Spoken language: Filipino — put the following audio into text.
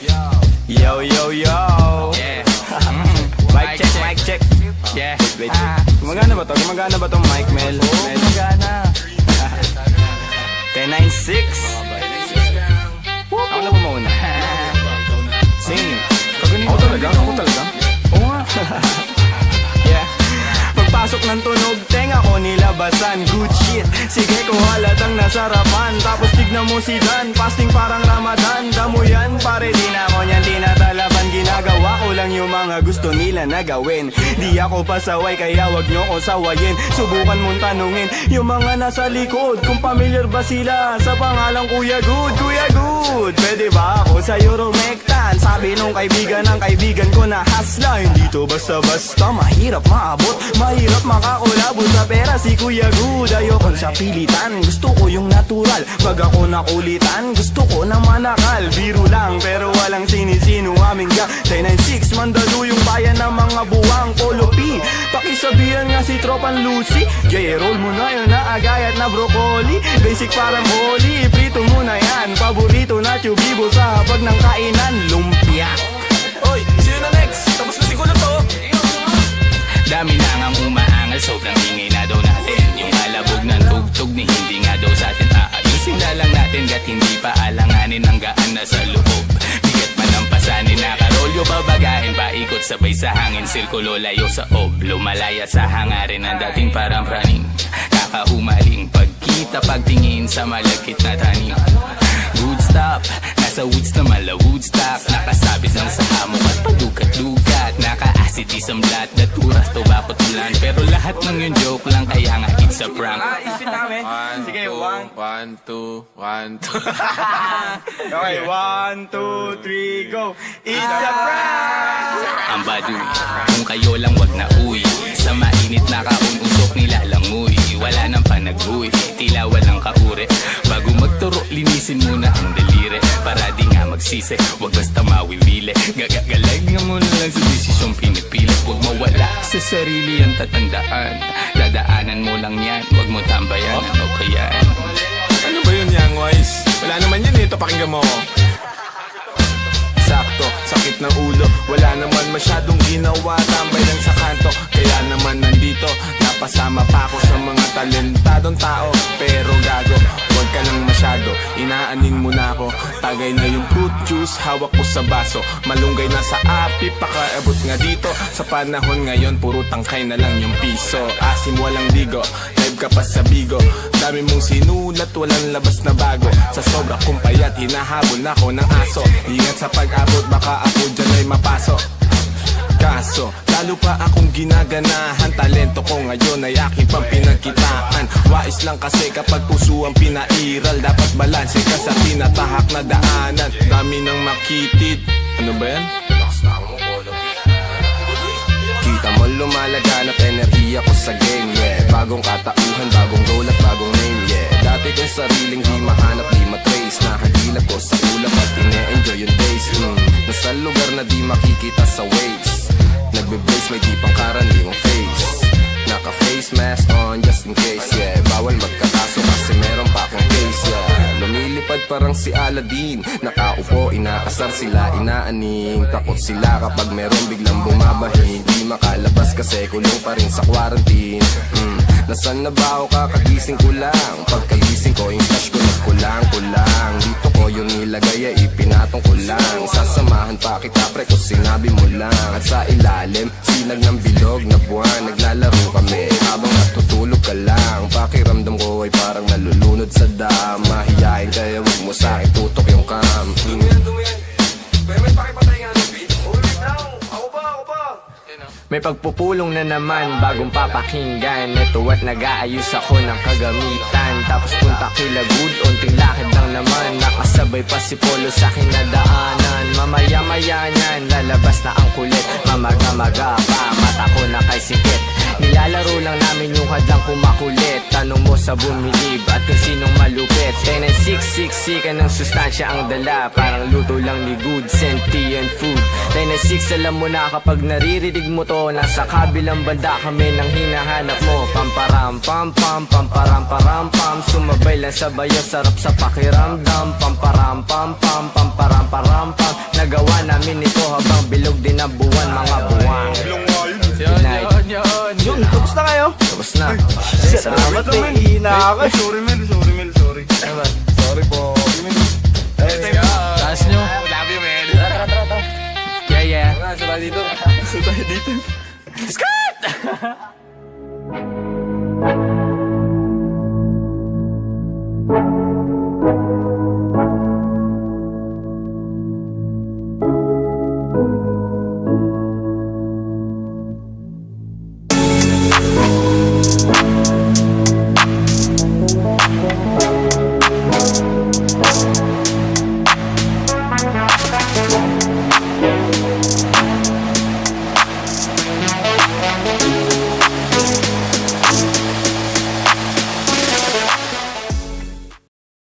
Yo, yo, yo. Yeah. Mic check, mic check. Yeah. Wait. Gumagana ba to? Gumagana ba tong mic, Mel? Mel? Gumagana. 10-9-6. Ako na ba mauna? Sing. Ako talaga? Ako talaga? Oo nga. Yeah. Pagpasok ng tunog, tenga ko nilabasan. Good shit, sige ko halatang nasarapan. Tapos tignan mo si Dan, fasting parang Ramadan. Damo yan, pare di na ako niyan tinatalaban. Ginagawa ko lang yung mga gusto nila na gawin. Di ako pasaway kaya wag nyo ko sawayin. Subukan mong tanungin yung mga nasa likod kung familiar ba sila sa pangalang Kuya Good. Kuya Good, pwede ba ako sa Euromectan? Sabi nung kaibigan ng kaibigan ko na hasla. Hindi to basta-basta, mahirap maabot, mahirap makakulabo sa pera si Kuya Good. Ayokon sa pilitan, gusto ko yung natural. Pag ako nakulitan, gusto ko na manakal. Biro lang pero walang sinisino aming gang. 10-9-6, Mandaluyong bayan ng mga buwang Polo P. Pakisabihan nga si Tropan Lucy. J-roll mo na yun na agayat na broccoli. Basic parang holy, prito mo na yan. Paborito na chubibo sa hapag ng kainan. Lumpia. Oy, sino na next? Tapos na siguro to. Dami na ngang umaangal, sobrang ingay na daw natin. Yung alabog ng tugtog ni hindi nga daw sa atin aayusin na lang natin. Gat hindi pa alanganin ang gaan na sa loob. Bigat man ang pasanin, nakarolyo babagahin. Paikot sabay sa hangin, sirkulo layo sa ob. Lumalaya sa hangarin ng dating parang praning. Kakahumaling pagkita, pagtingin sa malagkit na taning. Good stop, nasa woods na mala Woodstock. Nakasabit lang sa hamok at padukat-dukat. Naka-acid-ism lahat, naturas to bakot ulan. Pero lahat ng yun joke lang, kaya nga it's a prank. Isip namin. Sige, 1, 2, 1, 2. Okay, 1, 2, 3, go. It's a prank! Ang baduy, kung kayo lang wag na uwi. Sa mainit na kaun-usok nilalangoy. Wala nang panag-uwi, tila walang kaure. Bago magturo, linisin muna ang daliri. Para di nga magsisi, wag basta mawiwili. Gagagalag nga muna lang sa desisyong pinipili. Huwag mawala sa sarili ang tatandaan. Dadaanan mo lang yan, wag mo tambayan. Ano kaya? Ano ba yun, Young Wise? Wala naman yun, ito pakinggan mo. Sakto, sakit ng ulo. Wala naman masyadong ginawa, tambay lang sa kanto. Kaya naman nandito, napasama pa ako sa mga talentadong tao. Pero gago, huwag ka lang masyado, inaanin mo na ako. Tagay na yung fruit juice, hawak ko sa baso. Malunggay na sa api, pakaabot nga dito. Sa panahon ngayon, puro tangkay na lang yung piso. Asim walang digo, live ka pa sa bigo. Dami mong sinulat, walang labas na bago. Sa sobra kong payat, hinahabol ako ng aso. Ingat sa pag-abot, baka ako dyan ay mapasok. Kaso, lalo pa akong ginaganahan. Talento ko ngayon ay aking pang pinagkitaan. Wais lang kasi kapag puso ang pinairal. Dapat balanse ka sa tinatahak na daanan. Dami nang makitid. Ano ba yan? Kita mo lumalaganap enerhiya ko sa game, yeah. Bagong katauhan, bagong role at bagong name, yeah. Dati kong sariling di mahanap, di matrace. Nahagilap ko sa ulap at ine-enjoy yung days. Nasa lugar na di makikita sa waves. Nagbe-brace, may di pang karaniwang face. Naka-face mask on just in case, yeah. Bawal magkakaso kasi meron pa akong case, yeah. Lumilipad parang si Aladdin. Nakaupo, inaasar sila, inaaning. Takot sila kapag meron biglang bumabahin. Di makalabas kasi kulong pa rin sa quarantine. Nasaan na ba ako kakagising ko lang? Pagkagising ko, yung stash ko nagkulang-kulang. Dito ko yung nilagay ay ipinatong ko lang. Sasamahan pa kita pre kung sinabi mo lang. At sa ilalim, sinag ng bilog na buwan. Naglalaro kami habang natutulog ka lang. Pakiramdam ko ay parang nalulunod sa dam. Mahiyain kaya wag mo sa akin tutok yung cam. May pakipatay nga ng beat. May pagpupulong na naman, bagong papakinggan. Ito at nag-aayos ako ng kagamitan. Tapos punta kila Good, unting lakad lang naman. Nakasabay pa si Polo sa kinadaanan. Mamaya-maya niyan, lalabas na ang kulit. Mamaga-maga pa, mata ko na kay sikit. Nilalaro lang namin yung hadlang kumakulit. Tanong mo sa bumilib at kung sinong malupit. 10-9-6, ka ng sustansya ang dala. Parang luto lang ni Good, sentient food. 10-9-6, alam mo na kapag naririnig mo to. Nasa kabilang banda kami nang hinahanap mo. Pamparam pam pam, pamparam param pam. Sumabay lang sa bayo, sarap sa pakiramdam. Pamparam pam pam, pamparam param pam. damdamin nito habang bilog din ang buwan, mga buwan. Yun. Yun, tapos na kayo? Tapos na. Salamat, ihina ako. Sorry, Mel. Sorry. Sorry po. Taas nyo. Love you, man. Yeah. Saan tayo dito? Ito tayo dito. Skirt!